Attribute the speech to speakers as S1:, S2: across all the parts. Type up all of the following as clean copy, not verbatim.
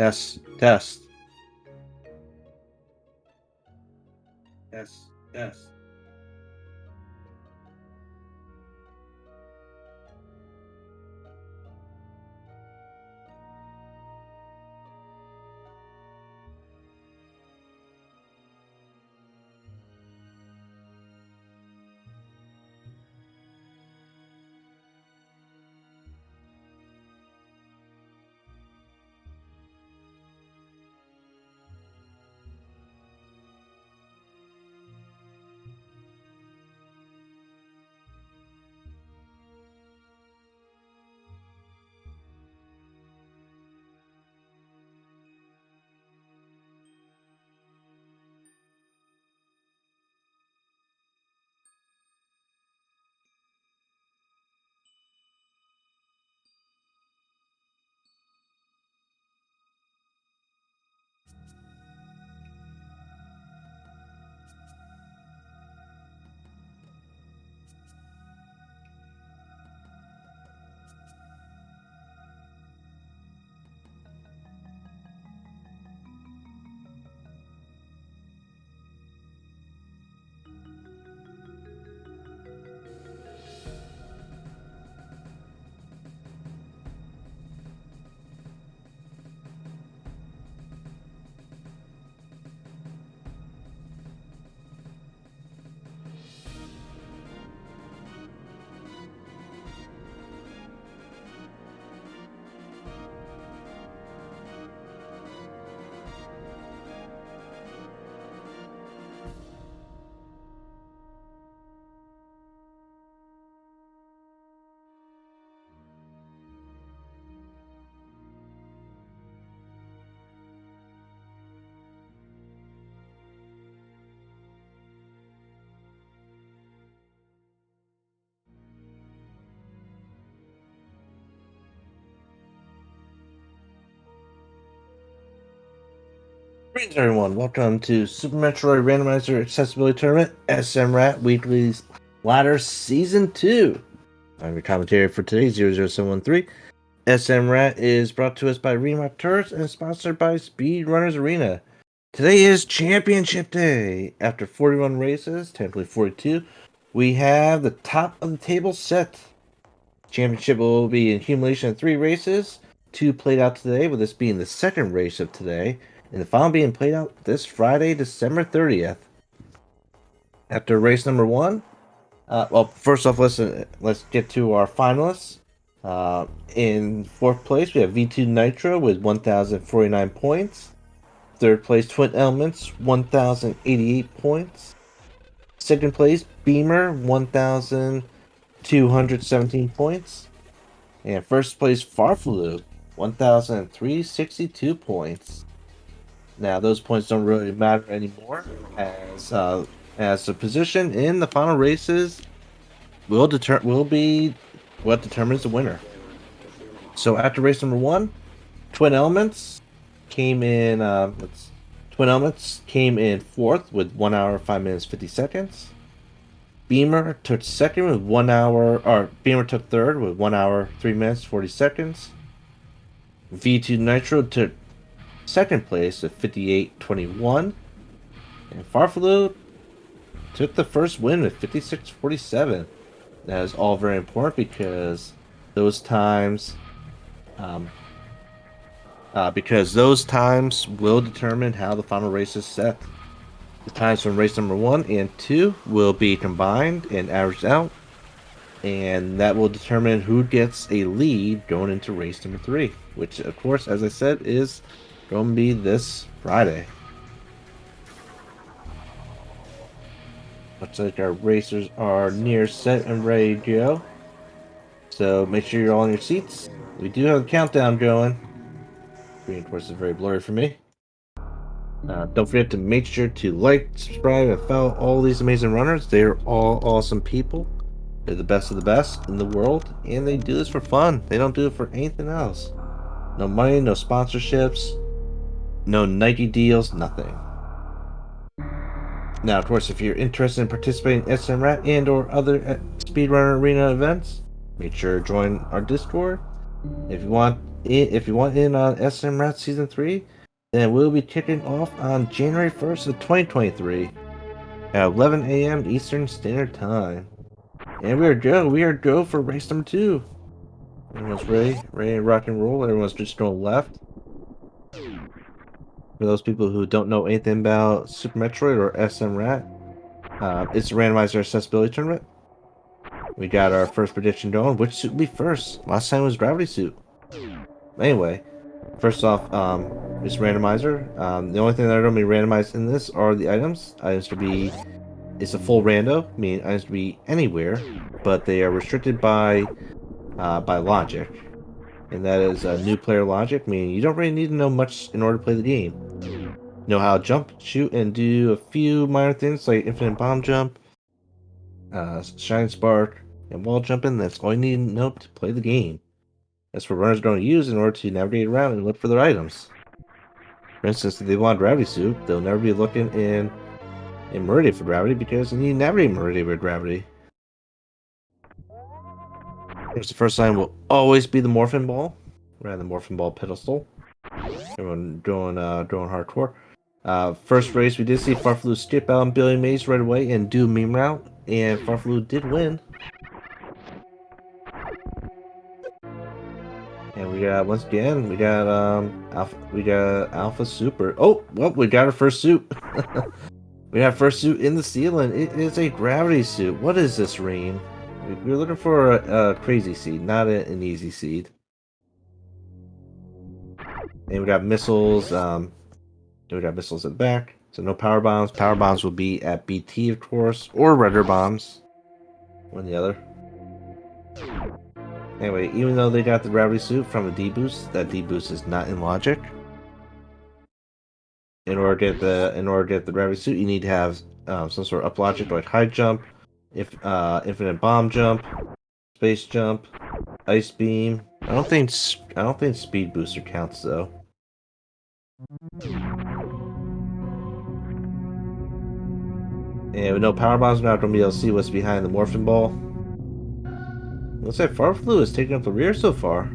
S1: Test, test, test, test. Greetings, everyone. Welcome to Super Metroid Randomizer Accessibility Tournament, SMRAT Weekly Ladder Season 2. I'm your commentary for today, 00713. SMRAT is brought to us by Remap Tours and sponsored by Speedrunners Arena. Today is Championship Day. After 41 races, technically 42, we have the top of the table set. Championship will be an accumulation of 3 races, 2 played out today, with this being the second race of today, and the final being played out this Friday, December 30th. After race number 1, well, first off, let's get to our finalists. In 4th place, we have V2 Nitro with 1,049 points. 3rd place, Twin Elements, 1,088 points. 2nd place, Beamer, 1,217 points. And 1st place, Farflu, 1,362 points. Now, those points don't really matter anymore, as the position in the final races will be what determines the winner. So after race number 1, Twin Elements came in. Twin Elements came in 4th with 1 hour 5 minutes 50 seconds. Beamer took 2nd with 1 hour, or Beamer took 3rd with 1 hour 3 minutes 40 seconds. V2 Nitro took 2nd place with 58.21, and Farflu took the first win with 56.47. That is all very important because those times will determine how the final race is set. The times from race number 1 and 2 will be combined and averaged out, and that will determine who gets a lead going into race number 3, which, of course, as I said, is going to be this Friday. Looks like our racers are near set and ready to go. So make sure you're all in your seats. We do have a countdown going. Screen, of course, is very blurry for me. Don't forget to make sure to like, subscribe, and follow all these amazing runners. They are all awesome people. They're the best of the best in the world, and they do this for fun. They don't do it for anything else. No money, no sponsorships, no Nike deals, nothing. Now, of course, if you're interested in participating in SMRAT and or other Speedrunner Arena events, make sure to join our Discord. If you want if you want in on SMRAT Season 3, then we'll be kicking off on January 1st of 2023 at 11 a.m. Eastern Standard Time. And we are go for race number 2. Everyone's ready to rock and roll. Everyone's just going left. For those people who don't know anything about Super Metroid or SMRAT, it's a randomizer accessibility tournament. We got our first prediction going. Which suit will be first? Last time was Gravity Suit. Anyway, first off, it's randomizer. The only thing that are going to be randomized in this are the items. Items to be, it's a full rando, meaning items to be anywhere, but they are restricted by logic, and that is new player logic, meaning you don't really need to know much in order to play the game. Know how to jump, shoot, and do a few minor things like infinite bomb jump, shine spark, and wall jumping. That's all you need to know to play the game. That's what runners are going to use in order to navigate around and look for their items. For instance, if they want Gravity Suit, they'll never be looking in Meridian for Gravity because you need to navigate Meridian with Gravity. Here's the first line will always be the Morphin Ball. We're at the Morphin Ball pedestal. Everyone doing hardcore. First race, we did see Farflu skip out on Billy Mays right away and do meme route, and Farflu did win. And we got once again we got Alpha Super. Oh, well, we got our first suit. We have first suit in the ceiling. It is a gravity suit. What is this, Reem? We're looking for a crazy seed, not an easy seed. And we got missiles. We got missiles at the back. So no power bombs. Power bombs will be at BT, of course, or rudder bombs. One or the other. Anyway, even though they got the gravity suit from a D boost, that D boost is not in logic. In order to get the gravity suit, you need to have some sort of up logic like high jump, infinite bomb jump, space jump, ice beam. I don't think speed booster counts though. And with no power bombs, we're not going to be able to see what's behind the Morphin Ball. Looks like Farflu is taking up the rear so far.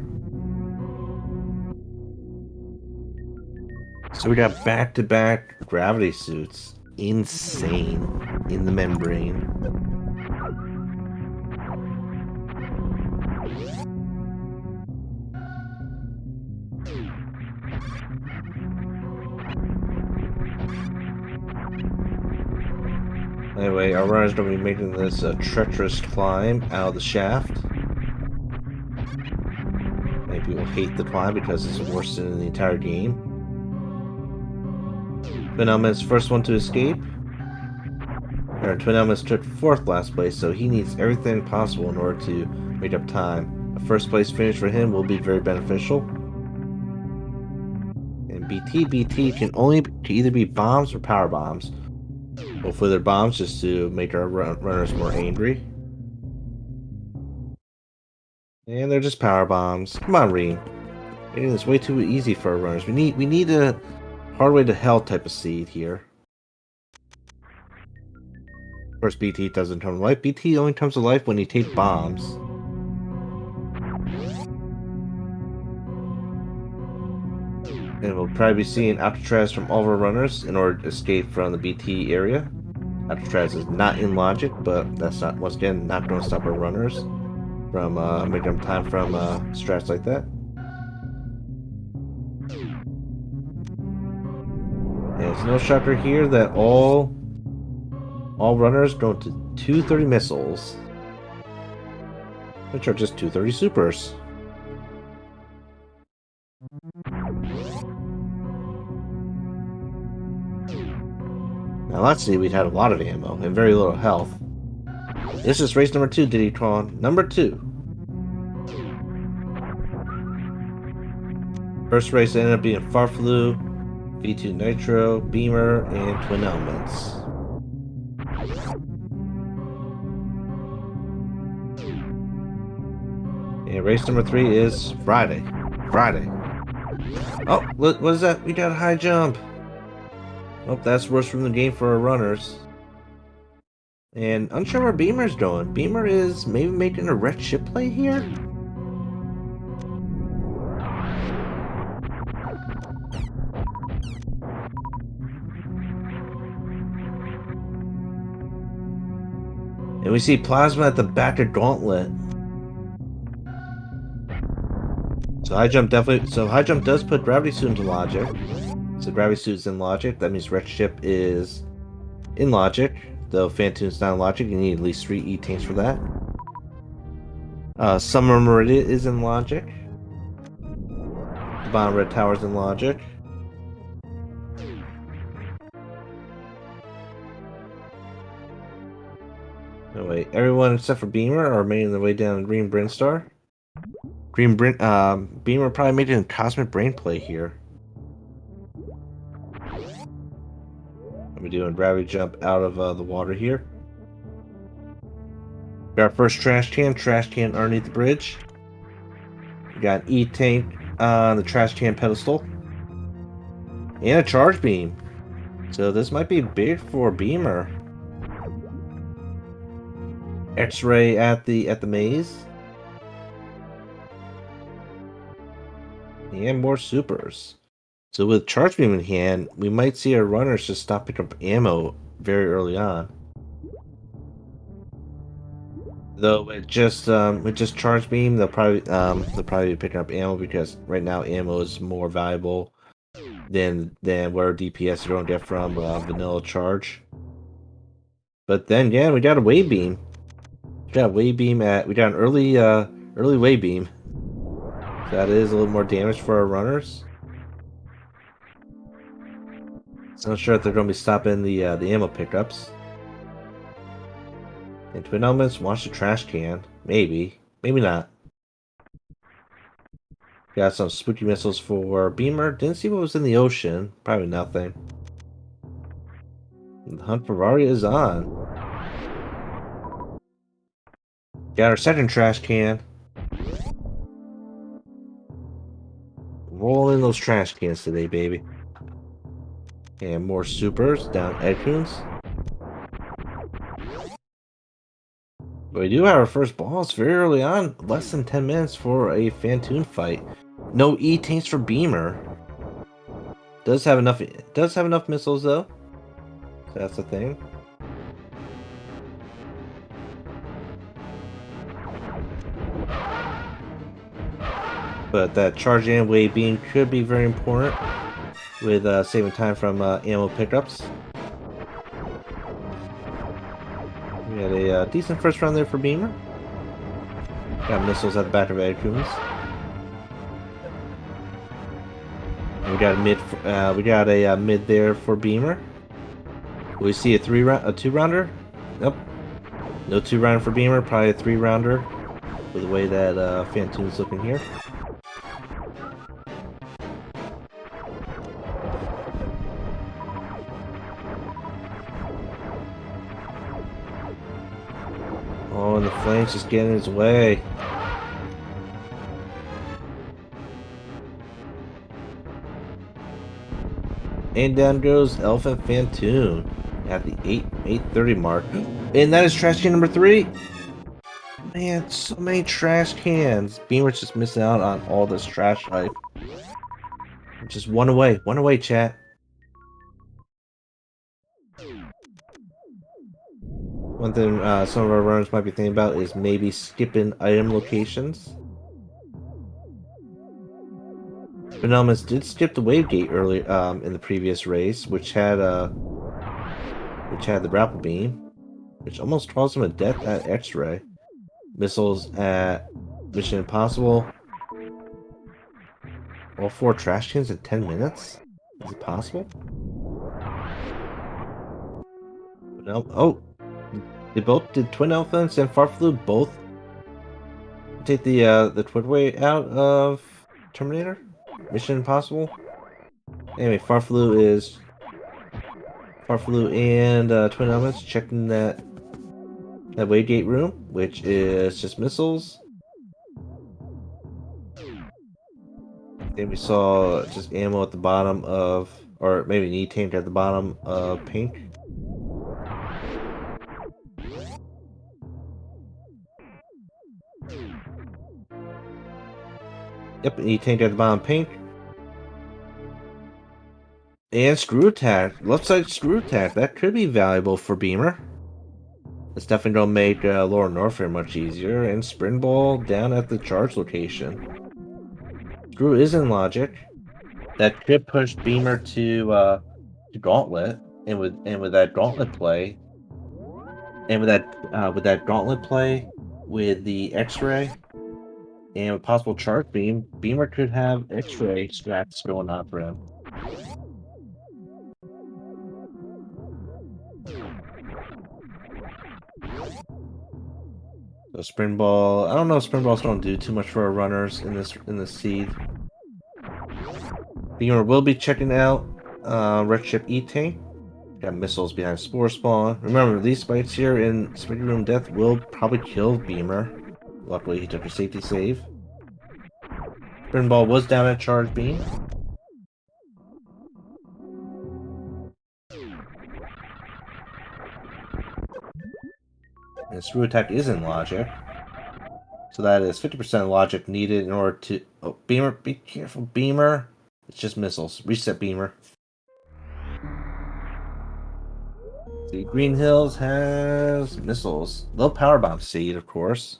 S1: So we got back-to-back gravity suits. Insane. In the membrane. Anyway, our runner's going to be making this treacherous climb out of the shaft. Many people hate the climb because it's the worst in the entire game. Twin Element's first one to escape. Our Twin Elements took 4th last place, so he needs everything possible in order to make up time. A first place finish for him will be very beneficial. And BT can either be bombs or power bombs. Hopefully they're bombs just to make our runners more angry. And they're just power bombs. Come on, Reem. Making this way too easy for our runners. We need a hard way to hell type of seed here. Of course, BT doesn't come to life. BT only comes to life when you take bombs. And we'll probably be seeing Alcatraz from all of our runners in order to escape from the BT area. Alcatraz is not in logic, but that's not, once again, not going to stop our runners from making them time from strats like that. And it's no shocker here that all runners go to 230 missiles, which are just 230 supers. Now let's see, we'd had a lot of ammo and very little health. This is race number 2, Diddy Kong. Number 2. First race ended up being Farflu, V2 Nitro, Beamer, and Twin Elements. And race number 3 is Friday. Oh, what is that? We got a high jump. Oh, that's worse from the game for our runners. And unsure where Beamer's going. Beamer is maybe making a red ship play here? And we see Plasma at the back of Gauntlet. So high jump does put Gravity Suit into Logic. So Gravity Suit is in Logic. That means Red Ship is in Logic. Though Phantoon's not in Logic, you need at least 3 E-Tanks for that. Summer Meridian is in Logic. The bottom red tower's in Logic. Oh wait, everyone except for Beamer are making their way down Green Brinstar. Beamer probably made it in Cosmic Brain Play here. I'm doing gravity jump out of the water here. Got our first trash can underneath the bridge. We got an E-Tank on the trash can pedestal. And a charge beam. So this might be big for Beamer. X-ray at the maze. And more supers. So with charge beam in hand, we might see our runners just stop picking up ammo very early on. Though with just charge beam, they'll probably be picking up ammo because right now ammo is more valuable than where DPS you're gonna get from vanilla charge. But then yeah, we got a wave beam. We got an early wave beam. So that is a little more damage for our runners. So I'm not sure if they're gonna be stopping the ammo pickups. And Twin Elements wants the trash can. Maybe. Maybe not. Got some spooky missiles for Beamer. Didn't see what was in the ocean. Probably nothing. The hunt for Varia is on. Got our second trash can. Roll in those trash cans today, baby. And more supers down Edcoons. But we do have our first boss very early on. Less than 10 minutes for a Phantoon fight. No E-Tanks for Beamer. Does have enough missiles though. So that's the thing. But that charge and wave beam could be very important with saving time from ammo pickups. We had a decent first round there for Beamer. Got missiles at the back of Edcoons. We got a mid there for Beamer. We see a 2-rounder. Nope. No 2-rounder for Beamer. Probably a 3-rounder with the way that Phantoon's looking here. Oh, and the flames just getting in his way. And down goes Elephant Phantoon at the 8:30 mark. And that is trash can number 3. Man, so many trash cans. Beamer's just missing out on all this trash hype. Just one away, chat. One thing some of our runners might be thinking about is maybe skipping item locations. Phenomenus did skip the wave gate early in the previous race, which had the grapple beam, which almost caused him a death at X-ray. Missiles at Mission Impossible. All 4 trash cans in 10 minutes? Is it possible? No. Oh, did Twin Elephants and Farflu both take the twin way out of Terminator? Mission Impossible? Anyway, Farflu and Twin Elements checking that Waygate room, which is just missiles. Then we saw just ammo at the bottom of, or maybe an E-Tank at the bottom of Pink. Yep, an E-Tank at the bottom of Pink. And screw attack, left side screw attack. That could be valuable for Beamer. It's definitely going to make Lower Norfair much easier. And Sprint Ball down at the charge location. Screw is in logic. That could push Beamer to Gauntlet, and with that Gauntlet play, and with that Gauntlet play, with the X-Ray, and with possible Charge Beam, Beamer could have X-Ray strats going on for him. So Spring Ball, I don't know if Spring Balls don't do too much for our runners in this seed. Beamer will be checking out Red Ship E-Tank. Got missiles behind Spore Spawn. Remember, these spikes here in Spaghetti Room Death will probably kill Beamer. Luckily, he took a safety save. Spring Ball was down at Charge Beam. And Screw Attack is in logic. So that is 50% logic needed in order to... Oh, Beamer, be careful, Beamer. It's just missiles. Reset Beamer. See, Green Hills has missiles. Low Power Bomb Seed, of course.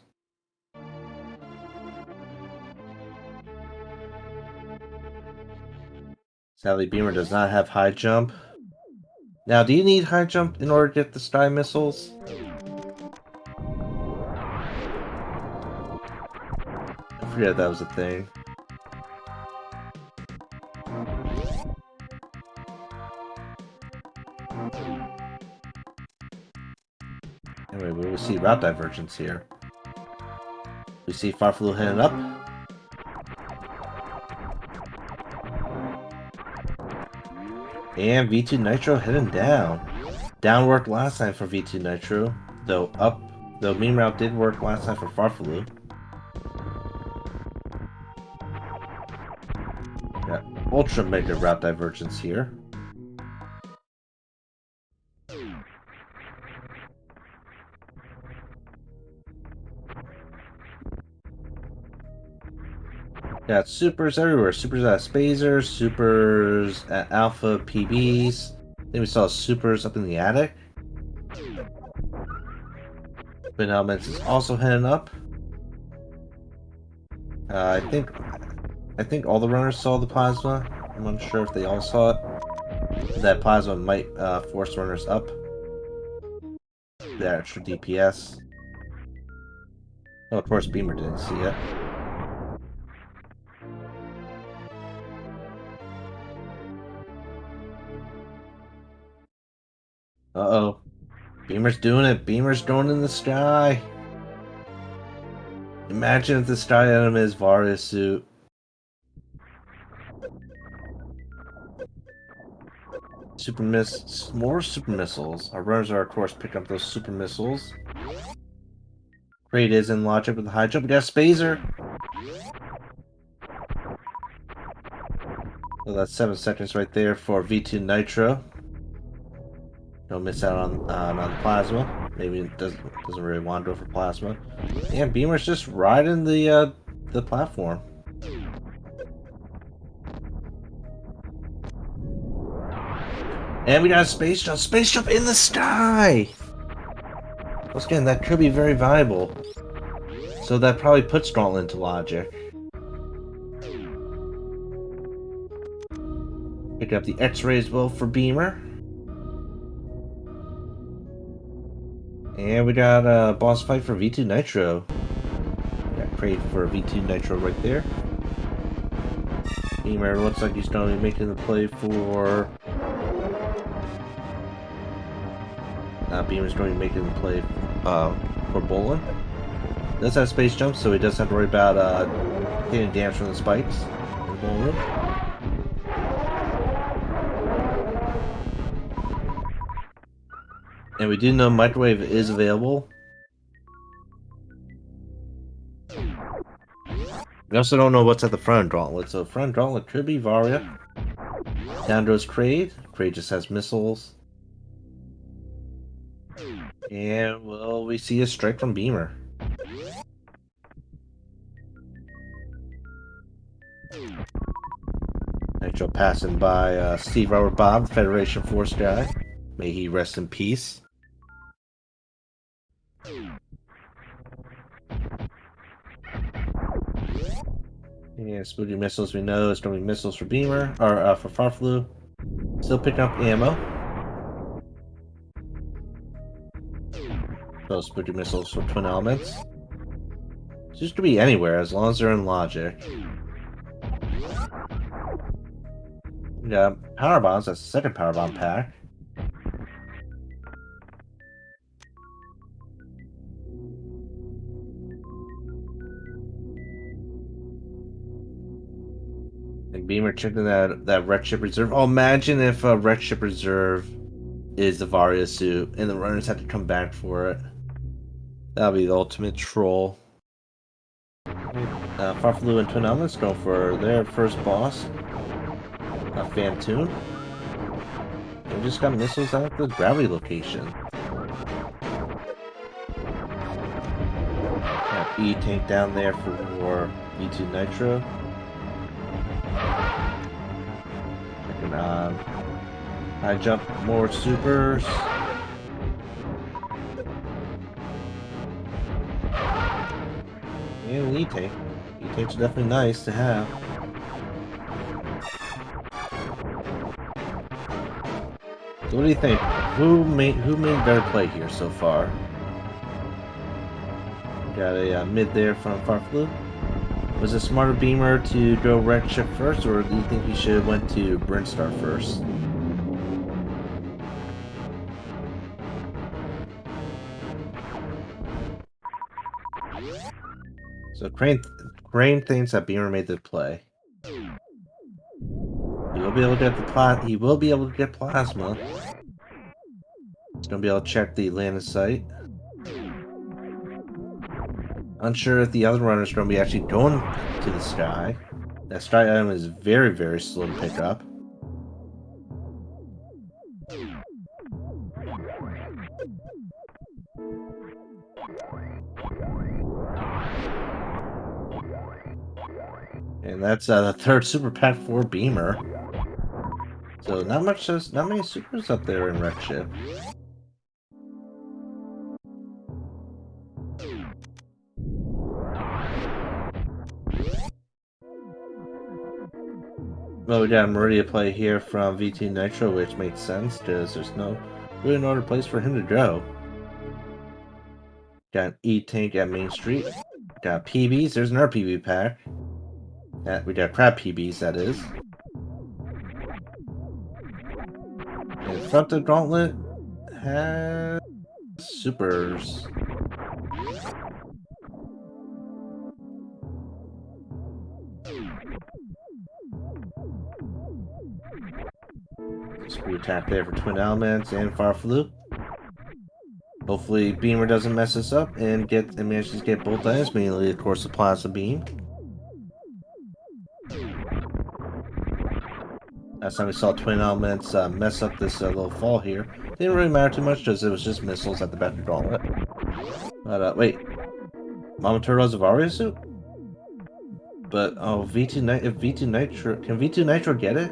S1: Sadly, Beamer does not have high jump. Now, do you need high jump in order to get the Sky Missiles? I forget that was a thing. Anyway, we will see route divergence here. We see Farflu heading up. And V2 Nitro heading down. Down worked last time for V2 Nitro, though meme route did work last time for Farflu. Got ultra mega route divergence here. Got supers everywhere. Supers at Spazer, supers at Alpha PBs. Then we saw supers up in the attic. Twin Elements is also heading up. I think all the runners saw the plasma. I'm unsure if they all saw it. That plasma might force runners up. The extra DPS. Oh, of course, Beamer didn't see it. Uh-oh. Beamer's doing it. Beamer's going in the sky. Imagine if the sky item is Varia's suit. More super missiles. Our runners are, of course, picking up those super missiles. Great is in logic with the high jump. We got Spazer. So that's 7 seconds right there for V2 Nitro. Don't miss out on the plasma. Maybe it doesn't really want to go for plasma. And Beamer's just riding the platform. And we got a space jump in the sky. Once again, that could be very valuable. So that probably puts Gauntlet into logic. Pick up the X-ray as well for Beamer. And we got a boss fight for V2 Nitro. We got Crave for V2 Nitro right there. Beamer looks like he's going to be making the play for... Beamer's going to be making the play for Bolin. Does have space jump, so he doesn't have to worry about hitting damage from the spikes. And we do know Microwave is available. We also don't know what's at the front of Gauntlet, so front of Gauntlet could be Varia. Down goes Kraid. Kraid just has missiles. And, well, we see a strike from Beamer. Nitro passing by Steve Robert Bob, the Federation Force guy. May he rest in peace. Yeah, spooky missiles we know it's gonna be missiles for Beamer or for Farflu. Still picking up ammo. Those spooky missiles for twin elements. Seems to be anywhere as long as they're in logic. Yeah, power bombs. That's the second power bomb pack. And Beamer checking that red ship reserve. Oh, imagine if red ship reserve is the Varia suit and the runners have to come back for it. That'll be the ultimate troll. Farflu and Twin Elements go for their first boss. Fantoon. We just got missiles out of the gravity location. Got E-Tank down there for V2 Nitro. Checking on high jump, more supers. And an E-Tank. E-Tank's definitely nice to have. So what do you think? Who made better play here so far? Got a mid there from Farflu. Was it smarter Beamer to go Red Ship first, or do you think he should have went to Brinstar first? So Crane thinks that Beamer made the play. He will be able to get plasma. He's gonna be able to check the landing site. Unsure if the other runners are gonna be actually going to the sky. That strike item is very, very slow to pick up. And that's the third super pack for Beamer. So not many supers up there in Red Ship. Well, we got a Meridia play here from VT Nitro, which makes sense because there's really no other place for him to go. Got an E-Tank at Main Street. Got PBs. There's another PB pack. We got crab PBs, that is. And front of Gauntlet has supers. Screw attack there for Twin Elements and Farflu. Hopefully Beamer doesn't mess us up and manages to get both items, mainly of course the Plasma Beam. Last time we saw Twin Elements mess up this little fall here. Didn't really matter too much because it was just missiles at the back of the Gauntlet. But wait, Mama Turtle's a Varia suit? But oh, if V2 Nitro, can V2 Nitro get it?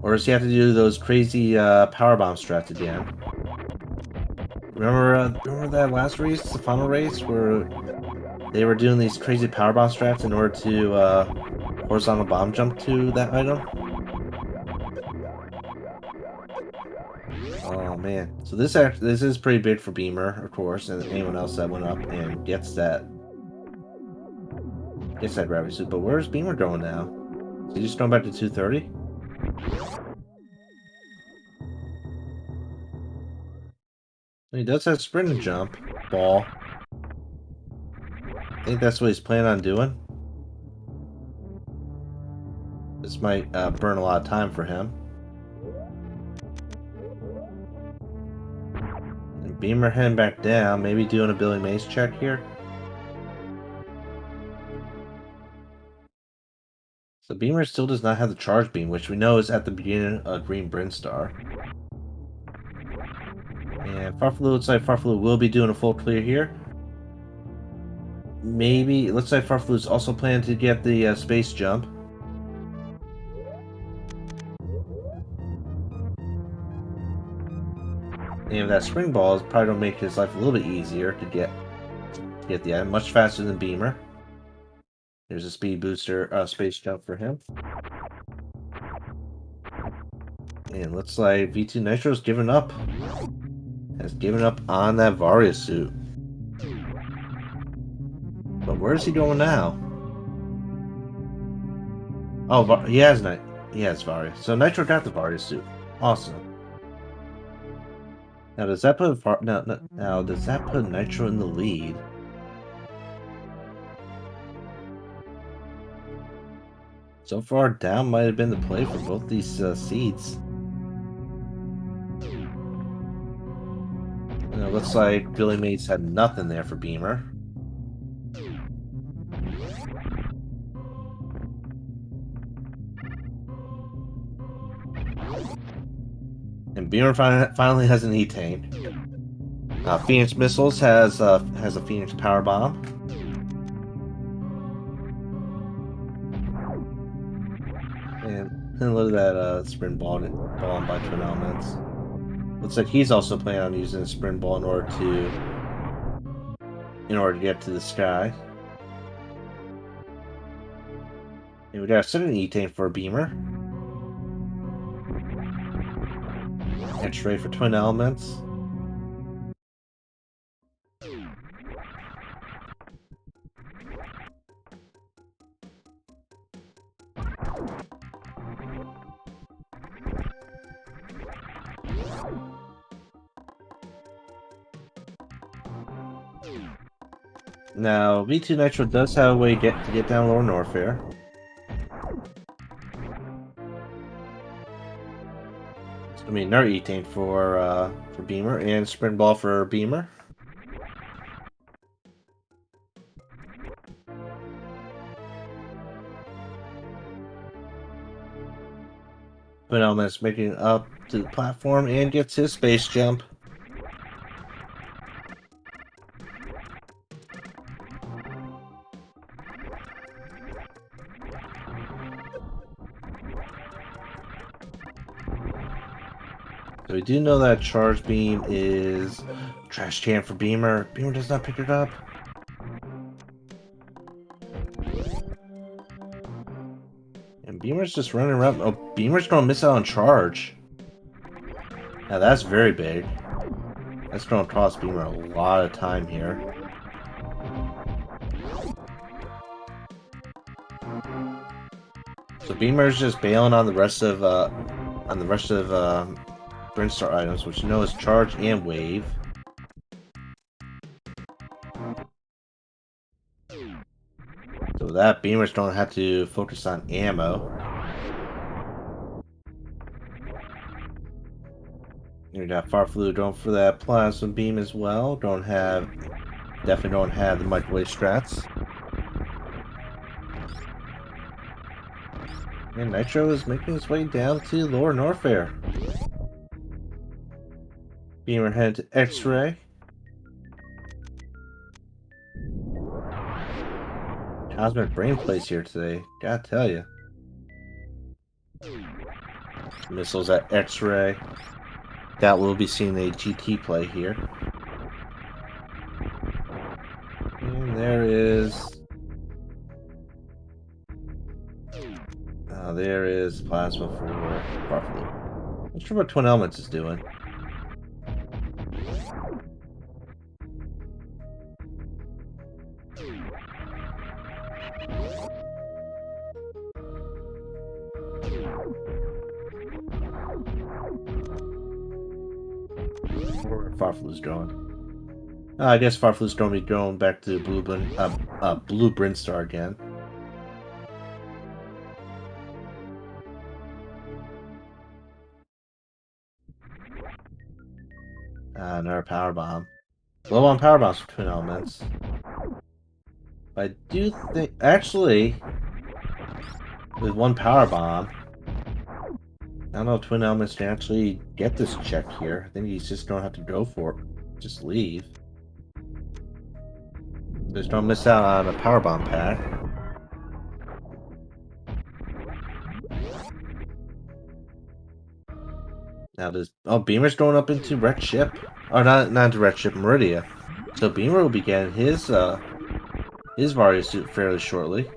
S1: Or does he have to do those crazy power bomb strats again? Remember that last race, the final race, where they were doing these crazy power bomb strats in order to horizontal bomb jump to that item? Oh man! So this is pretty big for Beamer, of course, and anyone else that went up and gets that gravity suit. But where's Beamer going now? Is he just going back to 230? He does have sprint and jump ball. I think that's what he's planning on doing. This might burn a lot of time for him. And Beamer heading back down, maybe doing a Billy Mays check here. So Beamer still does not have the charge beam, which we know is at the beginning of Green Brinstar. And Farflu, looks like Farflu will be doing a full clear here. Maybe, it looks like Farflu is also planning to get the space jump. And that spring ball is probably gonna make his life a little bit easier to get the item much faster than Beamer. There's a speed booster space jump for him. And looks like V2 Nitro's given up. Has given up on that Varia suit. But where is he going now? Oh, he has Varia. So Nitro got the Varia suit. Awesome. Now does that put now does that put Nitro in the lead? So far, down might have been the play for both these seeds. You know, looks like Billy Mates had nothing there for Beamer. And Beamer finally has an E-Tank. Phoenix Missiles has a Phoenix Power Bomb. And look at that Sprint Ball by Twin Elements. Looks like he's also planning on using a Sprint Ball in order to get to the sky. And we got a second E-Tank for a Beamer. X-Ray for Twin Elements. Now, V2 Nitro does have a way to get down Lower Norfair. It's gonna be another E-Tank for Beamer and Sprint Ball for Beamer. Twin Elements making it up to the platform and gets his space jump. So we do know that Charge Beam is Trash Can for Beamer. Beamer does not pick it up. And Beamer's just running around. Oh, Beamer's gonna miss out on Charge. Now that's very big. That's gonna cost Beamer a lot of time here. So Beamer's just bailing on the rest of Brinstar items, which you know is Charge and Wave. So that Beamer's don't have to focus on ammo. You got Farflu going for that plasma beam as well. Definitely don't have the microwave strats. And Nitro is making his way down to Lower Norfair. Beamer headed to X-Ray. Cosmic Brain plays here today, gotta tell you. Missiles at X-Ray. That will be seeing a GT play here. And there is Plasma for Farflu. Not sure what Twin Elements is doing. Where Farflu's going. I guess Farflu's going to be going back to Blue Brinstar again. Another Power Bomb. Low on Power Bombs for Twin Elements. But I do think, actually, with one Power Bomb, I don't know if Twin Elements can actually get this check here. I think he's just going to have to go for it. Just leave. Just don't miss out on a Power Bomb pack. Now this Beamer's going up into Red Ship. Or not into Red Ship, Meridia. So Beamer will be getting his Vario suit fairly shortly.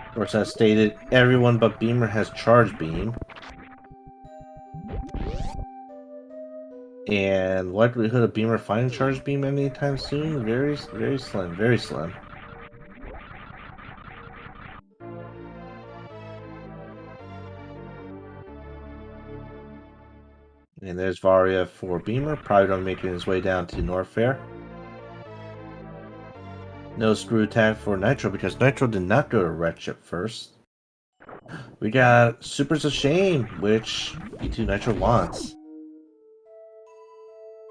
S1: Of course, as stated, everyone but Beamer has Charge Beam. And likelihood of Beamer finding Charge Beam anytime soon, very, very slim, very slim. And there's Varia for Beamer, probably going to make his way down to Norfair. No screw attack for Nitro because Nitro did not go to Red Ship first. We got Super's a Shame, which V2 Nitro wants.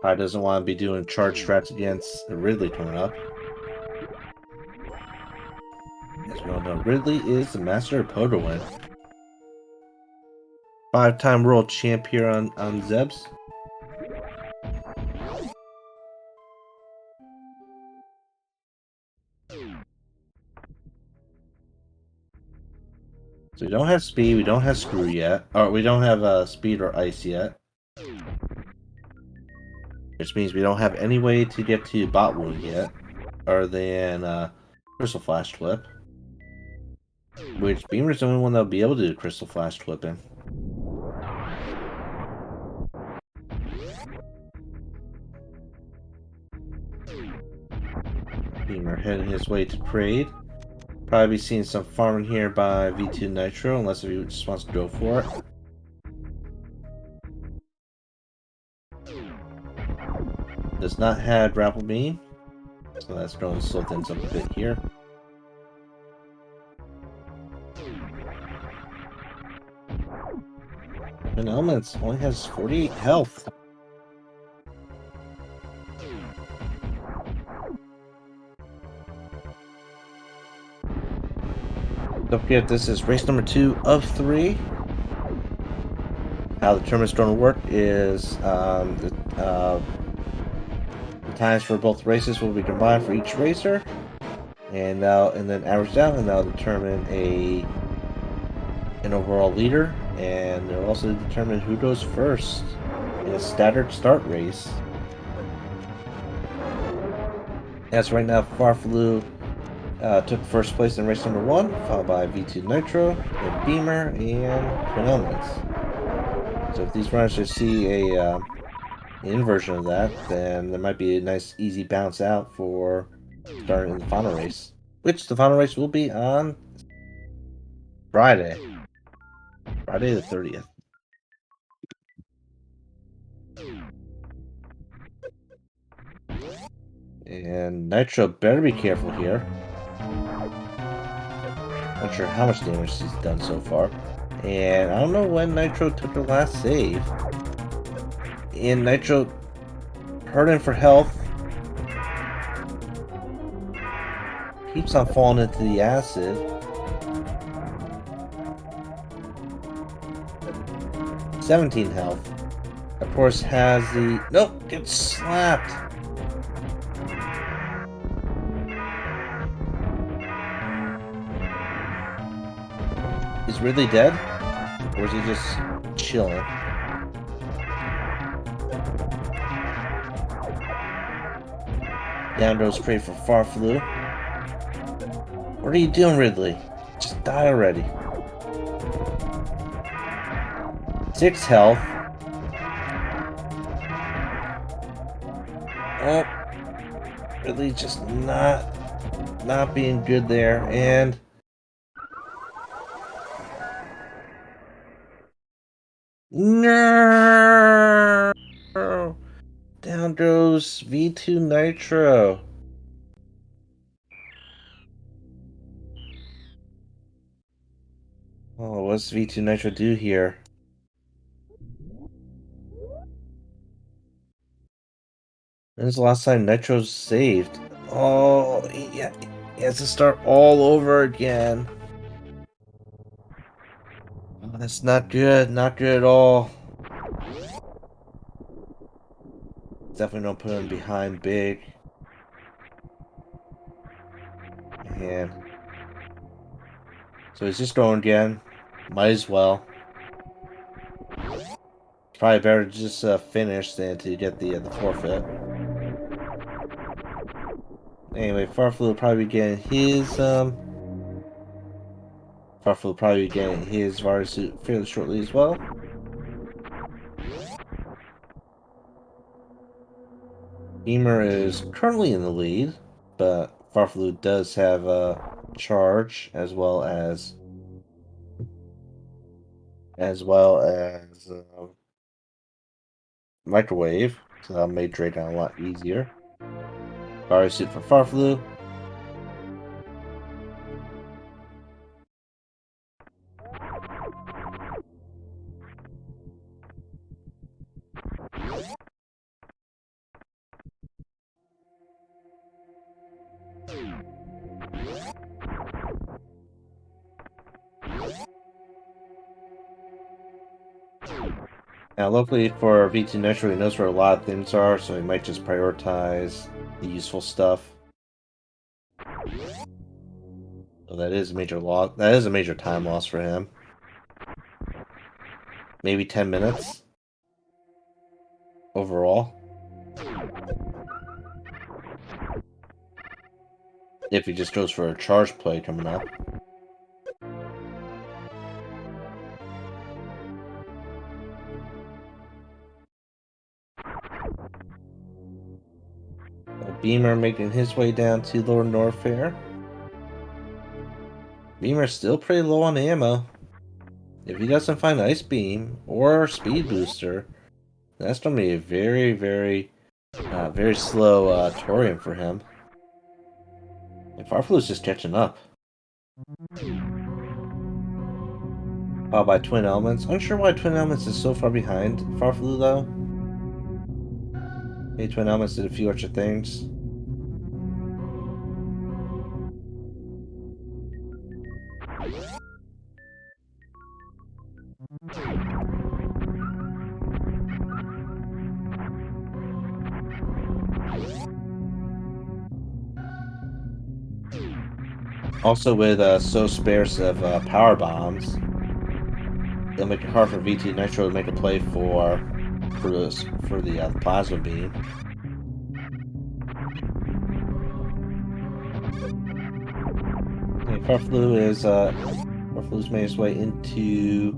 S1: Probably doesn't want to be doing charge strats against Ridley coming up. As we all know, Ridley is the master of Podowin. 5-time world champ here on Zebs. So we don't have speed, we don't have screw yet. Or we don't have speed or ice yet. Which means we don't have any way to get to bot wound yet. Other than Crystal Flash Flip. Which Beamer's the only one that'll be able to do Crystal Flash Flipping. Beamer heading his way to Parade. Probably be seeing some farming here by V2 Nitro, unless if he just wants to go for it. Does not have Grapple Beam, so that's going to slow things up a bit here. And Elements only has 48 health. Don't forget, this is race number 2 of 3. How the tournament's going to work is the times for both races will be combined for each racer, and then averaged out, and that'll determine an overall leader, and it'll also determine who goes first in a staggered start race. As right now, Farfaloo took first place in race number 1, followed by V2 Nitro, then Beamer, and Twin Elements. So if these runners just see a inversion of that, then there might be a nice easy bounce out for starting in the final race. Which the final race will be on Friday. Friday the 30th. And Nitro better be careful here. Not sure how much damage he's done so far. And I don't know when Nitro took the last save. And Nitro hurting for health. Keeps on falling into the acid. 17 health. Of course has the... Nope! Gets slapped! Is Ridley dead? Or is he just chilling? Down goes straight for Farfaloo. What are you doing, Ridley? Just die already. 6 health. Oh, Ridley just not being good there, and no, down goes V2 Nitro. Oh, what's V2 Nitro do here? When's the last time Nitro's saved? Oh, yeah, he has to start all over again. Oh, that's not good. Not good at all. Definitely don't put him behind big. And so he's just going again. Might as well. Probably better to just finish than to get the forfeit. Anyway, Farflu will probably be getting his Farflu will probably be getting his virus suit fairly shortly as well. Beamer is currently in the lead, but Farflu does have a charge as well as microwave, so that made Drake down a lot easier. Virus suit for Farflu. Now, luckily for VT Nitro, he knows where a lot of things are, so he might just prioritize the useful stuff. So that is a major loss. That is a major time loss for him. Maybe 10 minutes overall. If he just goes for a charge play coming up. Beamer making his way down to Lower Norfair. Beamer's still pretty low on ammo. If he doesn't find Ice Beam or Speed Booster, that's going to be a very, very slow Torium for him. And Farflu's just catching up. Followed by Twin Elements. Unsure why Twin Elements is so far behind Farflu though. Hey, Twin Elements did a few extra things. Also with so sparse of power bombs, it'll make it hard for VT Nitro to make a play for the plasma beam. Okay, Farflu's made his way into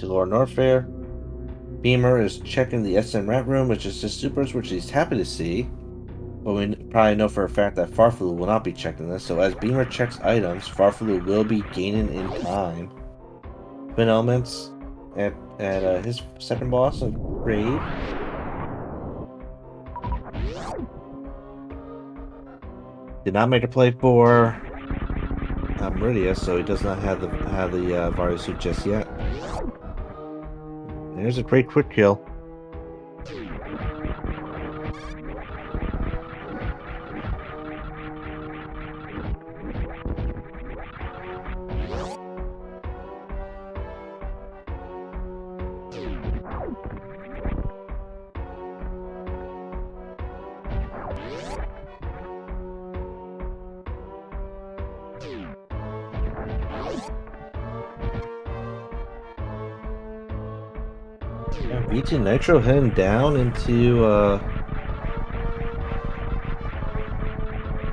S1: Lower Norfair. Beamer is checking the SMRAT room, which is just supers, which he's happy to see. But we probably know for a fact that Farflu will not be checking this, so as Beamer checks items, Farflu will be gaining in time. Twin Elements at his second boss of Raid. Did not make a play for Meridia, so he does not have the Vario suit just yet. And there's a great quick kill. Yeah, VT Nitro heading down into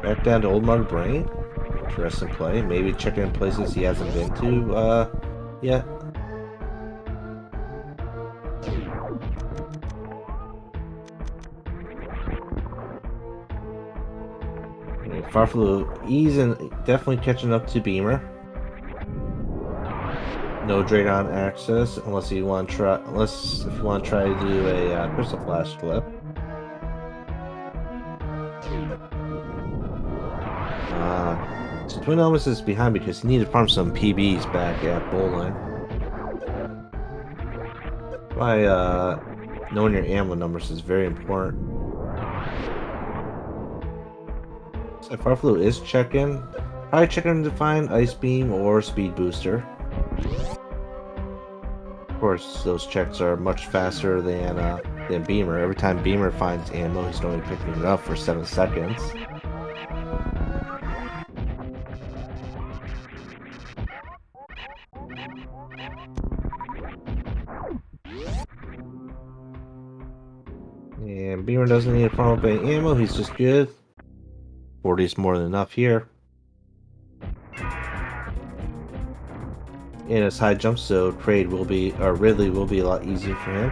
S1: back down to Old Mud Brain. Interesting play. Maybe checking in places he hasn't been to yet. Farflu definitely catching up to Beamer. No Dragon access unless you want to try. Unless if you want to try to do a Crystal Flash flip. So Twin Elements is behind because he needed to farm some PBs back at Bowling. Why knowing your ammo numbers is very important. So Farflu is checking. Probably checking to find Ice Beam or Speed Booster. Of course, those checks are much faster than Beamer. Every time Beamer finds ammo, he's only picking it up for 7 seconds. And Beamer doesn't need a farm up any ammo, he's just good. 40 is more than enough here. And his high jump, so trade will be, or Ridley will be a lot easier for him.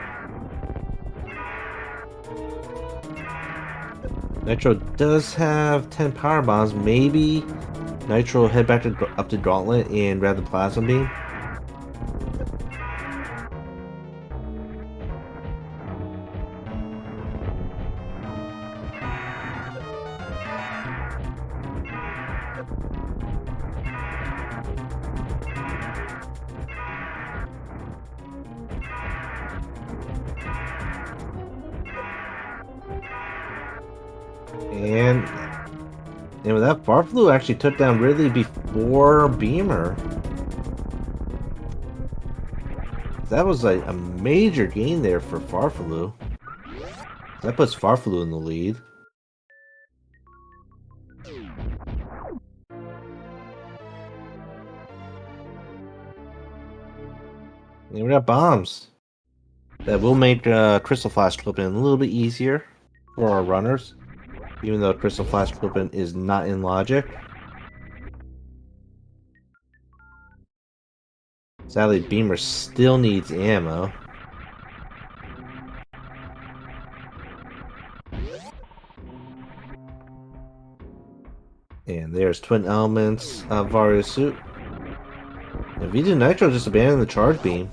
S1: Nitro does have 10 power bombs. Maybe Nitro will head back up to Gauntlet and grab the plasma beam. And with that, Farflu actually took down Ridley before Beamer. That was like a major gain there for Farflu. That puts Farflu in the lead. And we got bombs. That will make Crystal Flash clipping a little bit easier for our runners. Even though Crystal Flash clipping is not in logic. Sadly, Beamer still needs ammo. And there's Twin Elements of Vario's suit. And V2 Nitro just abandoned the charge beam.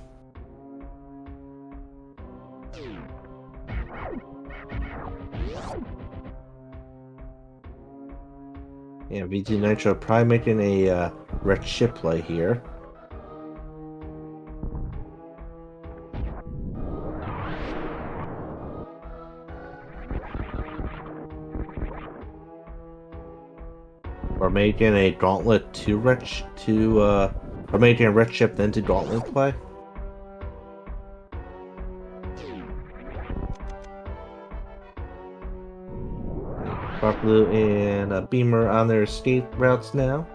S1: Yeah, V2 Nitro probably making a red ship play here. Or making a Gauntlet or making a red ship then to Gauntlet play. Farflu and Beamer on their escape routes now.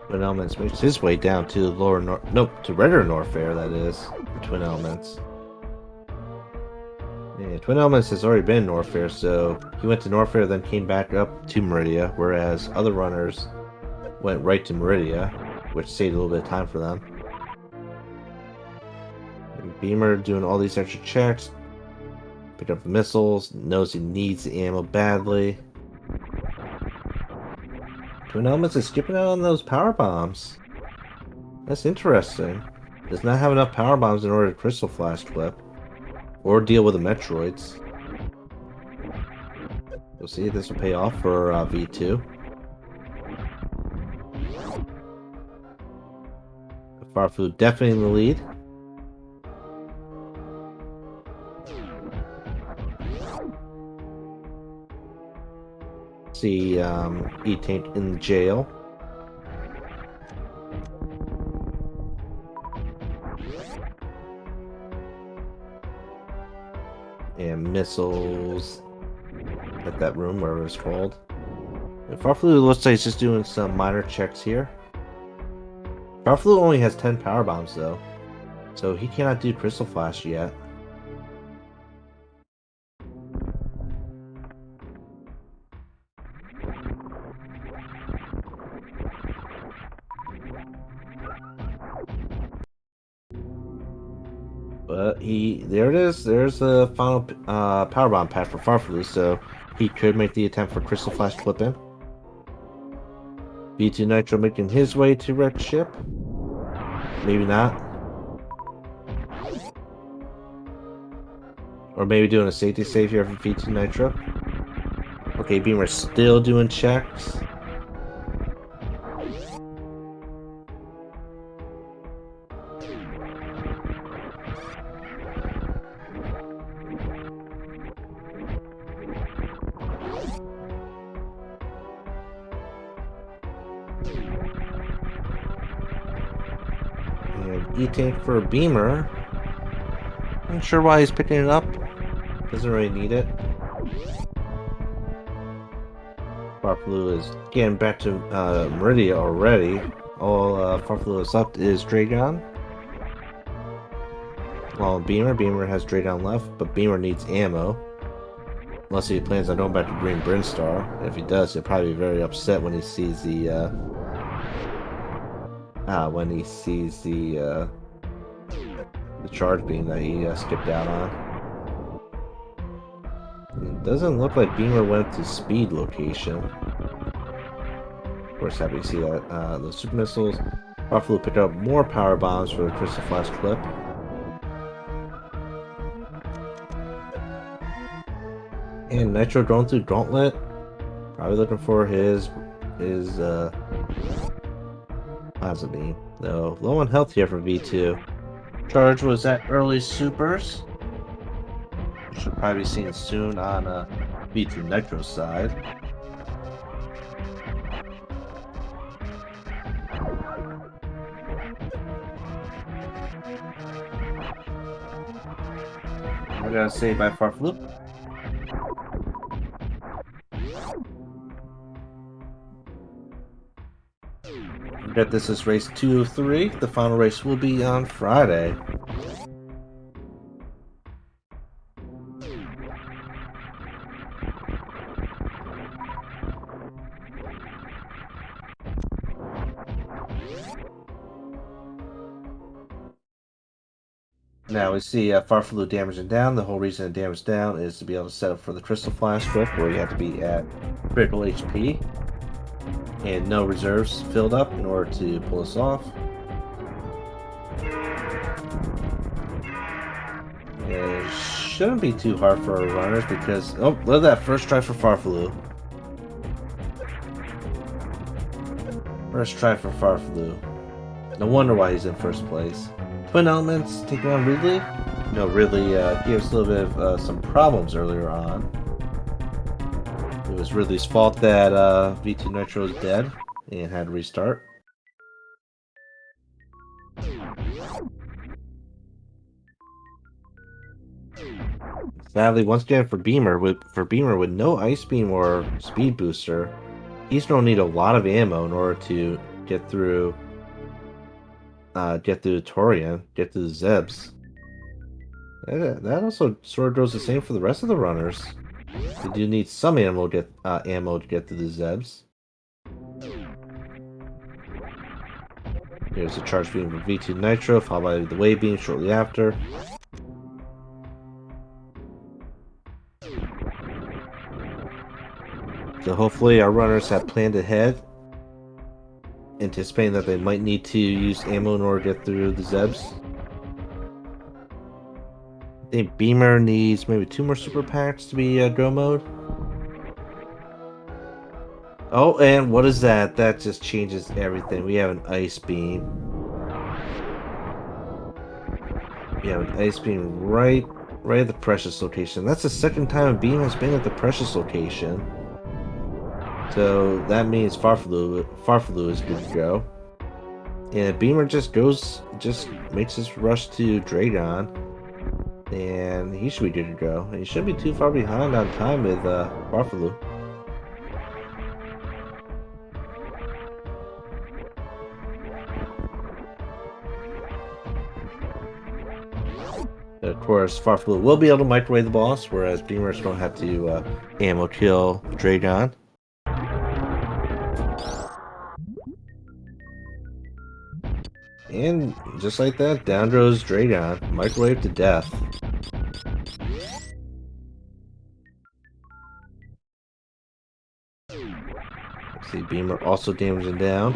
S1: Twin Elements makes his way down to to Redder Norfair, that is, the Twin Elements. Yeah, Twin Elements has already been in Norfair, so he went to Norfair, then came back up to Meridia, whereas other runners went right to Meridia, which saved a little bit of time for them. And Beamer doing all these extra checks, pick up the missiles, knows he needs the ammo badly. Twin Elements is skipping out on those power bombs. That's interesting. Does not have enough power bombs in order to Crystal Flash clip. Or deal with the Metroids. We'll see if this will pay off for V2. Farflu definitely in the lead. See E-Tank in jail. And missiles at that room, wherever it's called. And Farflu looks like he's just doing some minor checks here. Farflu only has 10 power bombs though, so he cannot do Crystal Flash yet. But there it is. There's the final power bomb pad for Farflu, so he could make the attempt for Crystal Flash clip-in. V2 Nitro making his way to Red Ship. Maybe not. Or maybe doing a safety save here for V2 Nitro. Okay, Beamer's still doing checks. E-Tank for a Beamer. I'm not sure why he's picking it up. Doesn't really need it. Farflu is getting back to Meridia already. All Farflu is left is Dragon. Well, Beamer has Dragon left, but Beamer needs ammo. Unless he plans on going back to Green Brinstar. If he does, he'll probably be very upset when he sees the charge beam that he skipped out on. It doesn't look like Beamer went to speed location. Of course, happy to see that those super missiles. Buffalo picked up more power bombs for the Crystal Flash clip. And Nitro going through Gauntlet. Probably looking for his plasma beam. Though low on health here for V2. Charge was at early supers. We should probably be seeing soon on V2 Nitro's side. We're gonna say by Farflu. Forget this is race 2 of 3. The final race will be on Friday. Now we see Farflu damaging down. The whole reason it damaged down is to be able to set up for the Crystal Flash flip, where you have to be at critical HP and no reserves filled up in order to pull this off. It shouldn't be too hard for our runners because look at that first try for Farflu. First try for Farflu. No wonder why he's in first place. Twin Elements taking on Ridley. No, Ridley gave us a little bit of some problems earlier on. It was Ridley's fault that V2 Nitro was dead and had to restart. Sadly, once again for Beamer with no Ice Beam or Speed Booster, he's gonna need a lot of ammo in order to get through Torian, get through the Zebs. That also sort of goes the same for the rest of the runners. You do need some ammo to get through the Zebs. Here's a charge beam for V2 Nitro, followed by the wave beam shortly after. So hopefully our runners have planned ahead, anticipating that they might need to use ammo in order to get through the Zebs. I think Beamer needs maybe 2 more super packs to be go mode. Oh, and what is that? That just changes everything. We have an Ice Beam. We have an Ice Beam right at the Precious location. That's the second time a beam has been at the Precious location. So that means Farflu is good to go. And Beamer just makes his rush to Dragon. And he should be good to go. And he shouldn't be too far behind on time with Farflu. Of course, Farflu will be able to microwave the boss, whereas Beamer's going to have to ammo kill Dragon. And just like that, down goes Dragon, microwave to death. Let's see, Beamer also damaging down.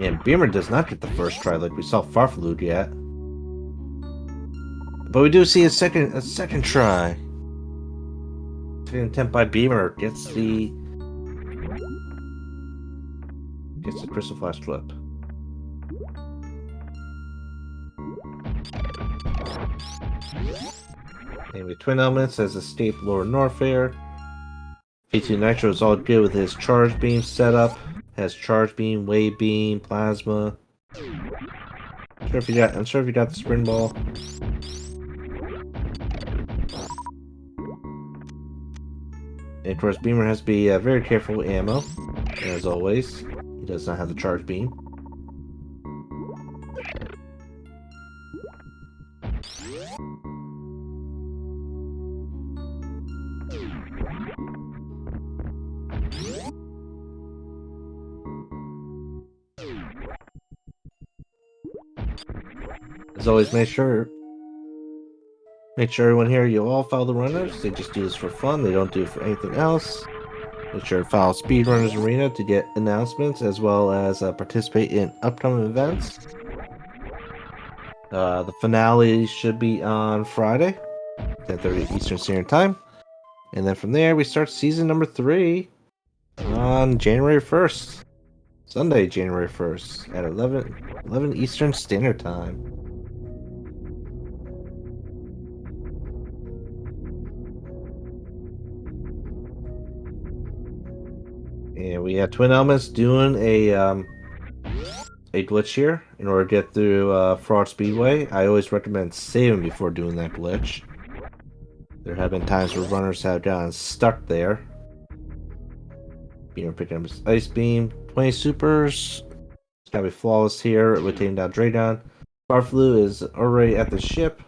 S1: And Beamer does not get the first try like we saw Farflu yet. But we do see a second try. Second attempt by Beamer gets the Crystal Flash clip. And with Twin Elements has escaped Lord Norfair. V2 Nitro is all good with his Charge Beam setup. Has Charge Beam, Wave Beam, Plasma. I'm sure if you got the Spring Ball. And of course, Beamer has to be very careful with ammo, as always. He does not have the Charge Beam. As always, make sure everyone here, you all follow the runners. They just do this for fun. They don't do it for anything else. Make sure to follow Speedrunners Arena to get announcements as well as participate in upcoming events. The finale should be on Friday, 10:30 Eastern Standard Time. And then from there, we start season number 3 on January 1st. Sunday, January 1st at 11 Eastern Standard Time. And we have Twin Elements doing a glitch here in order to get through Fraud Speedway. I always recommend saving before doing that glitch. There have been times where runners have gotten stuck there. Beamer picking up his Ice Beam. 20 supers. It's gotta be flawless here with taking down Dragon. Farflu is already at the ship.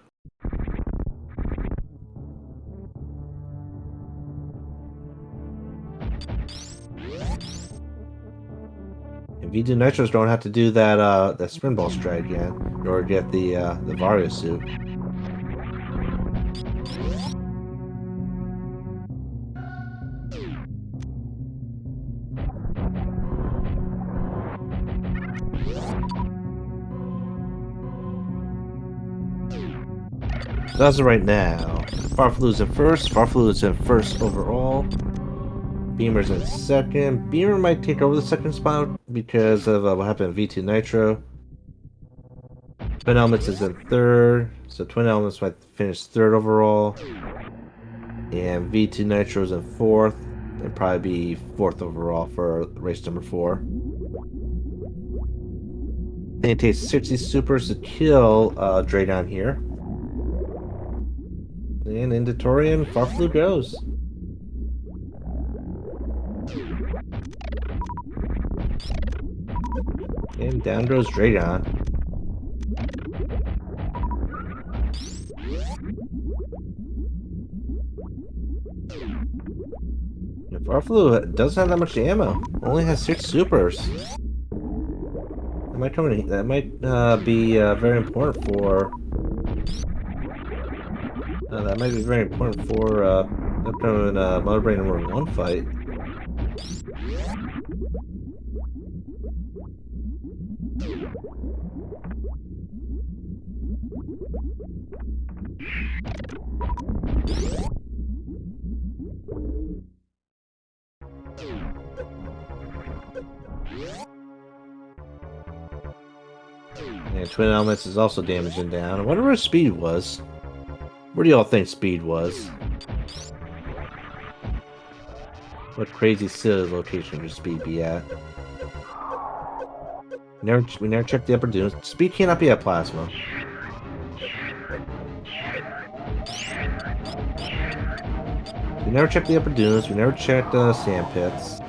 S1: And V2 Nitros don't have to do that Spin Ball strike again in order to get the Vario suit. So as of right now, Farflu's in first. Farflu is in first overall. Beamer's in second. Beamer might take over the second spot because of what happened in V2 Nitro. Twin Elements is in third, so Twin Elements might finish third overall. And V2 Nitro is in fourth, and probably be fourth overall for race number 4. Then it takes 60 supers to kill Draydon here. And into Torian, Farflu goes. And down goes Draydon. And Farflu doesn't have that much ammo. Only has 6 supers. That might be very important for. That might be very important for upcoming Mother Brain number 1 fight. And Twin Elements is also damaging down. I wonder where Speed was. Where do y'all think Speed was? What crazy silly location would Speed be at? We never checked the upper dunes. Speed cannot be at Plasma. We never checked the upper dunes. We never checked sand pits.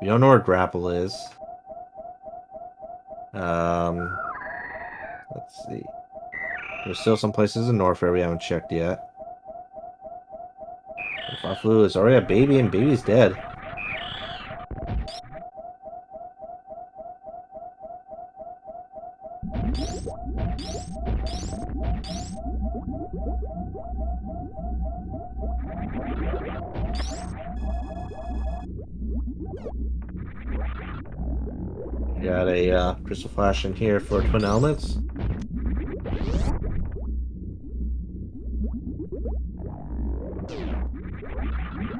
S1: We don't know where Grapple is. Let's see. There's still some places in Norfair we haven't checked yet. Farflu is already a baby, and baby's dead. Got a Crystal Flash in here for Twin Elements.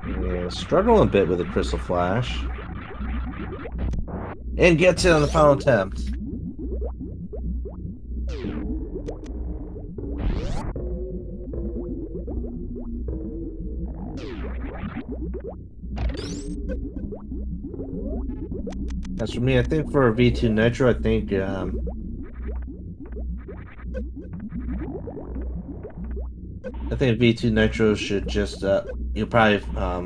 S1: Yeah, struggling a bit with the Crystal Flash. And gets it on the final attempt. As for me, I think for V2 Nitro, I think V2 Nitro should just you'll probably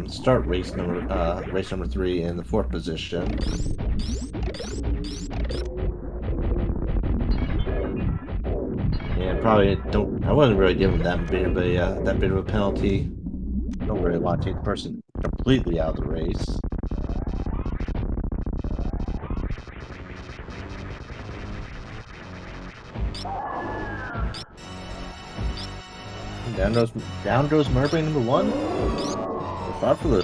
S1: start race number 3 in the 4th position. And probably I wouldn't really give him that big of a penalty. Don't really want to take the person completely out of the race. Down goes Murray number 1. Far for the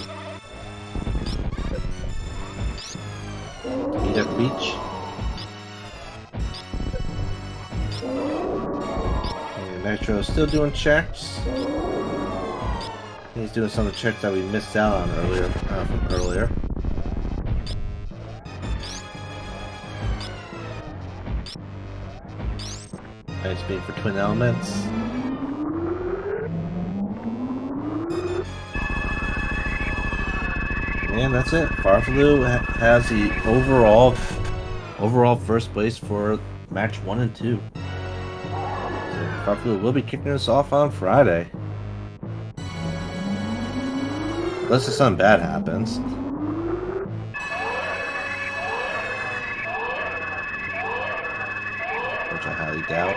S1: meet at the beach. And Nitro is still doing checks. He's doing some of the checks that we missed out on from earlier. Nice speed for twin elements. And that's it. Farfalu has the overall first place for match 1 and 2. So Farfalu will be kicking us off on Friday. Unless something bad happens. Which I highly doubt.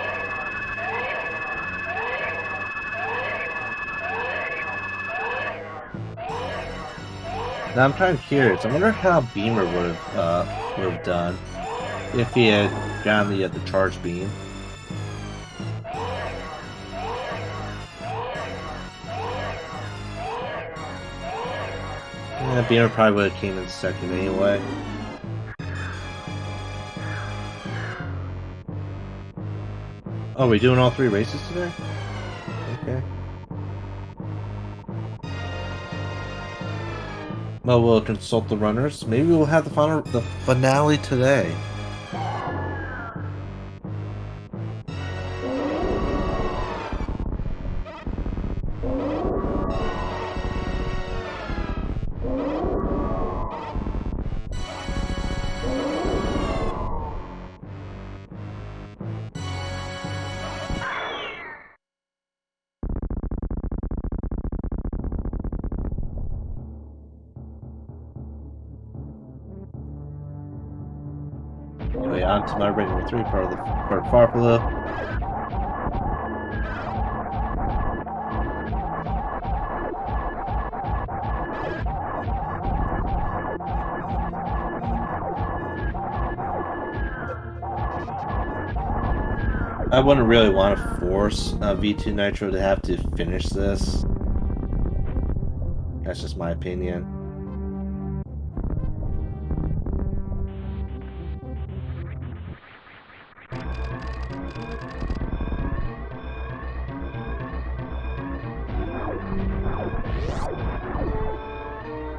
S1: Now I'm kind of curious. I wonder how Beamer would have done if he had gotten the charge beam. Yeah, Beamer probably would have came in second anyway. Oh, are we doing all 3 races today? Okay. Well, we'll consult the runners. Maybe we'll have the finale today. Anyway, on to my race number 3 for Farfalu. I wouldn't really want to force V2 Nitro to have to finish this. That's just my opinion.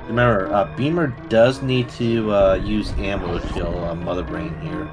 S1: Remember, Beamer does need to use ammo to kill Mother Brain here.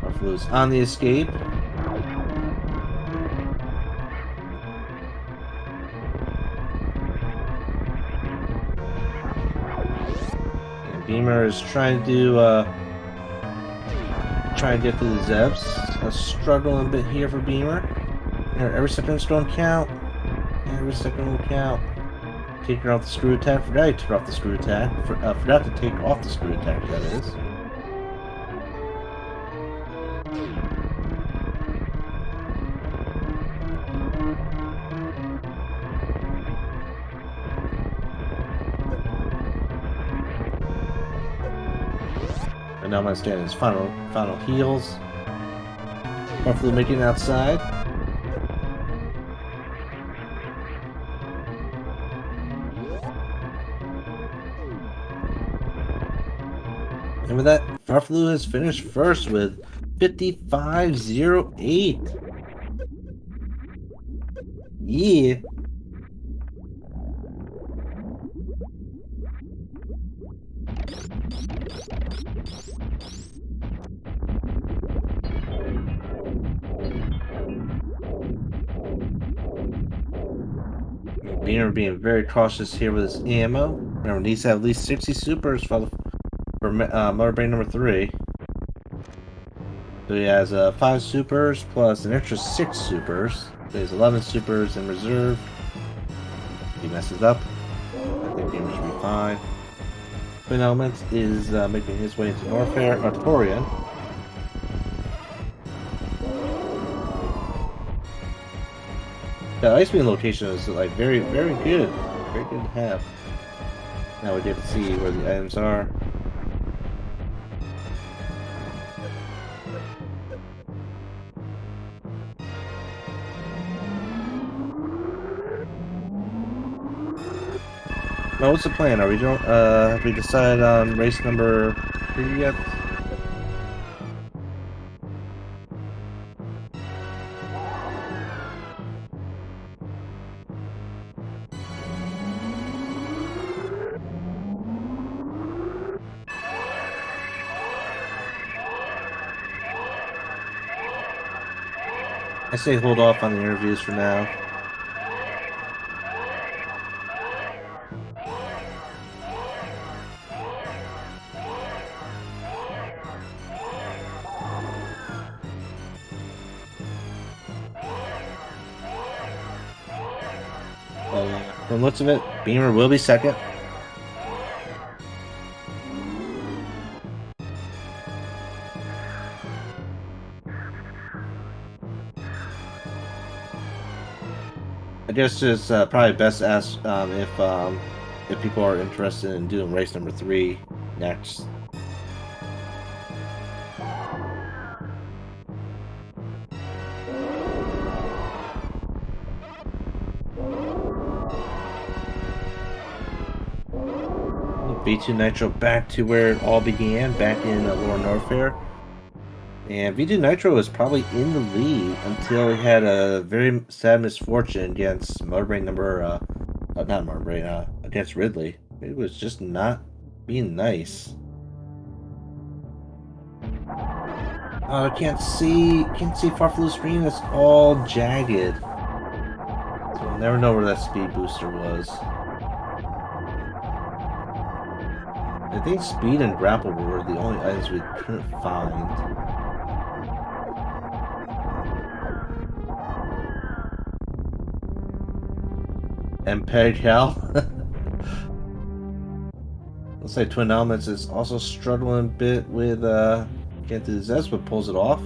S1: Farfalu's on the escape. And Beamer is trying to get to the Zebs. Struggling a bit here for Beamer. Every second is going to count. Every second will count. Taking off the screw attack. Forgot to take off the screw attack. Forgot to take off the screw attack, that is. And now I'm going to stand in his final heels. Hopefully making it outside. And with that, Farflu has finished first with 55.08. Yeah. Beaner being very cautious here with his ammo. Remember, needs to have at least 60 supers for Motor Brain number 3. So he has 5 supers plus an extra 6 supers. So he has 11 supers in reserve. If he messes up, I think Beamer should be fine. Twin Elements is making his way into Norfair, Artorian. The ice beam location is like very good. Very good to have. Now we get to see where the items are. Now what's the plan? Are we don't have we decided on race number 3 yet? I say hold off on the interviews for now. From the looks of it, Beamer will be second. I guess it's probably best to ask if people are interested in doing race number 3 next. V2 Nitro back to where it all began, back in Lower Norfair. And V2 Nitro was probably in the lead until he had a very sad misfortune against Motorbrain number, not Motorbrain, against Ridley. It was just not being nice. I can't see Farflu's screen. It's all jagged. So we'll never know where that speed booster was. I think speed and grapple were the only items we couldn't find. And Peg Hell. Looks like Twin Elements is also struggling a bit with can't do this, but pulls it off.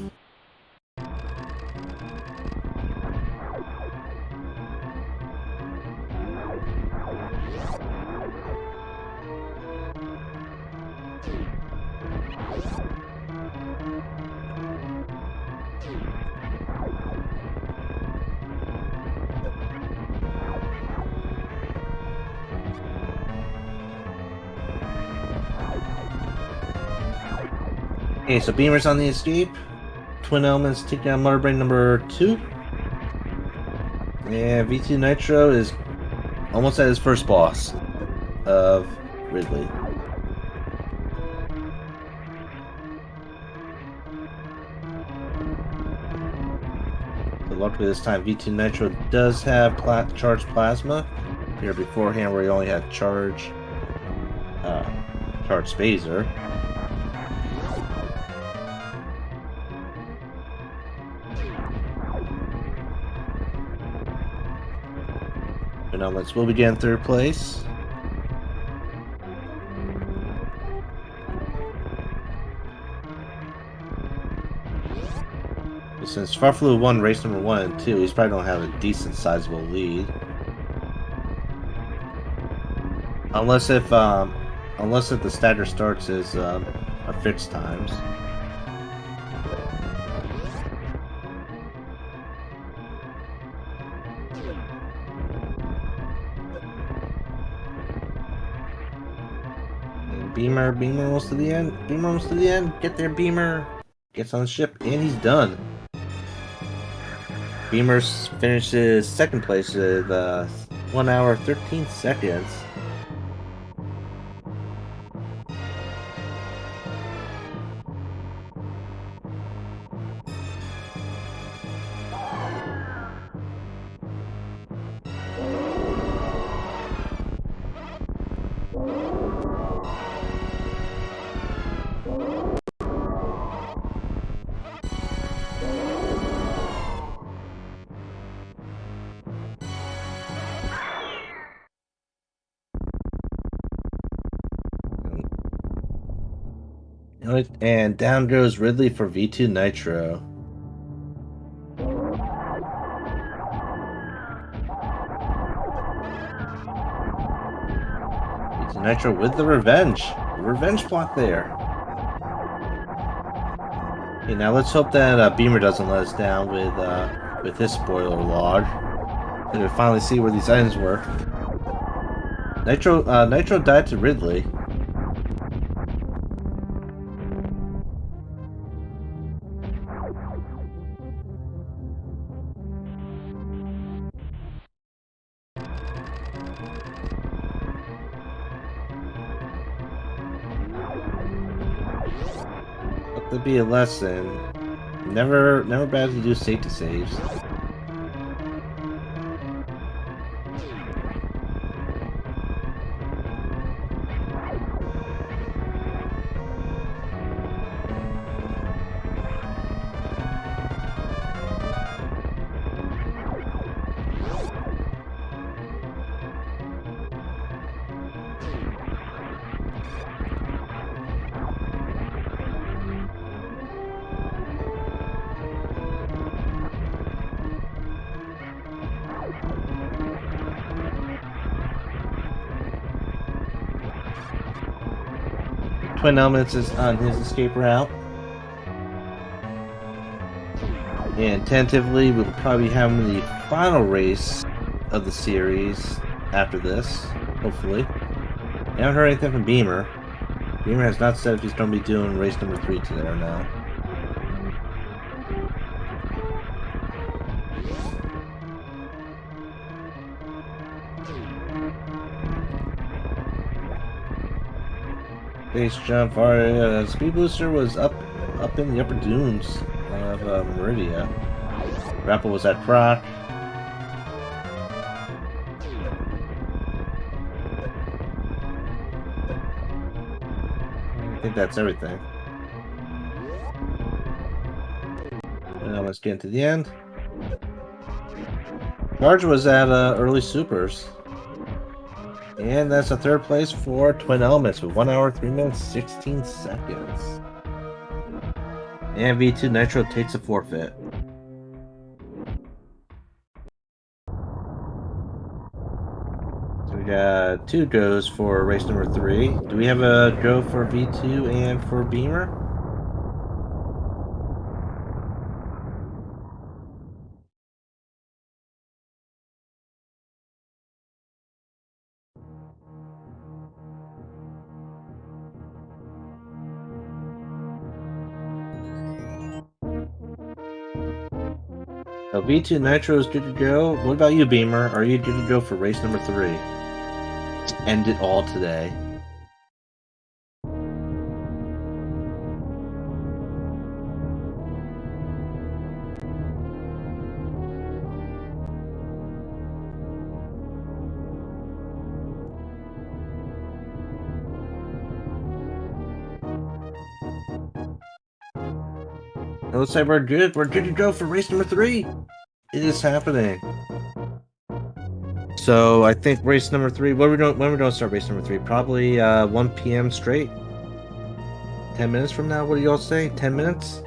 S1: Okay, so Beamer's on the escape. Twin Elements take down Motorbrain number 2. And V2 Nitro is almost at his first boss of Ridley. So luckily this time V2 Nitro does have charged plasma. Here beforehand where he only had charged Phaser. Twin Elements will begin third place. Since Farflu won race number 1 and 2, he's probably gonna have a decent sizable lead. Unless if the stagger starts is a fixed times. Beamer almost to the end. Beamer almost to the end. Get there, Beamer. Gets on the ship, and he's done. Beamer finishes second place with 1 hour 13 seconds. And down goes Ridley for V2 Nitro. V2 Nitro with the revenge. The revenge plot there. Okay, now let's hope that Beamer doesn't let us down with his spoiler log. And we finally see where these items were. Nitro died to Ridley. Let there be a lesson. Never bad to do safety saves. Twin Elements is on his escape route. And tentatively, we'll probably have the final race of the series after this, hopefully. I haven't heard anything from Beamer. Beamer has not said if he's going to be doing race number 3 today or not. Base jump, our speed booster was up in the upper dunes of Meridia. Grapple was at Croc. I think that's everything. Now let's get into the end. Charge was at early supers. And that's a third place for Twin Elements with 1 hour, 3 minutes, 16 seconds. And V2 Nitro takes a forfeit. So we got 2 goes for race number 3. Do we have a go for V2 and for Beamer? So V2 Nitro is good to go. What about you, Beamer? Are you good to go for race number 3? End it all today. It looks like we're good. We're good to go for race number 3. It is happening. So I think race number 3. When are we going to start race number 3? Probably 1 p.m. straight. 10 minutes from now. What do y'all say? 10 minutes.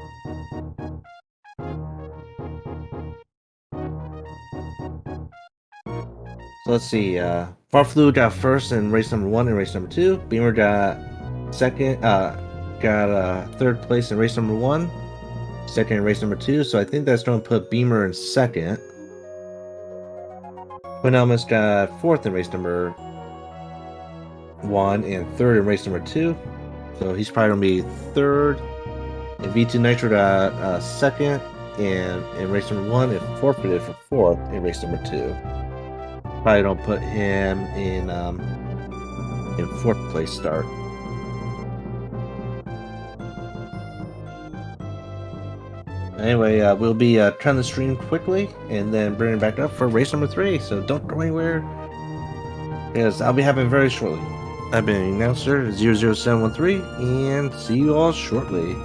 S1: So let's see. Farflu got first in race number 1 and race number 2. Beamer got second. Got third place in race number 1. Second in race number 2, so I think that's going to put Beamer in second. Twin Elements got fourth in race number 1 and 3rd in race number 2. So he's probably going to be 3rd. And V2 Nitro got 2nd in race number 1 and forfeited for 4th in race number 2. Probably don't put him in 4th place start. Anyway, we'll be turning the stream quickly and then bring it back up for race number 3. So don't go anywhere, because I'll be happening very shortly. I've been announcer 00713, and see you all shortly.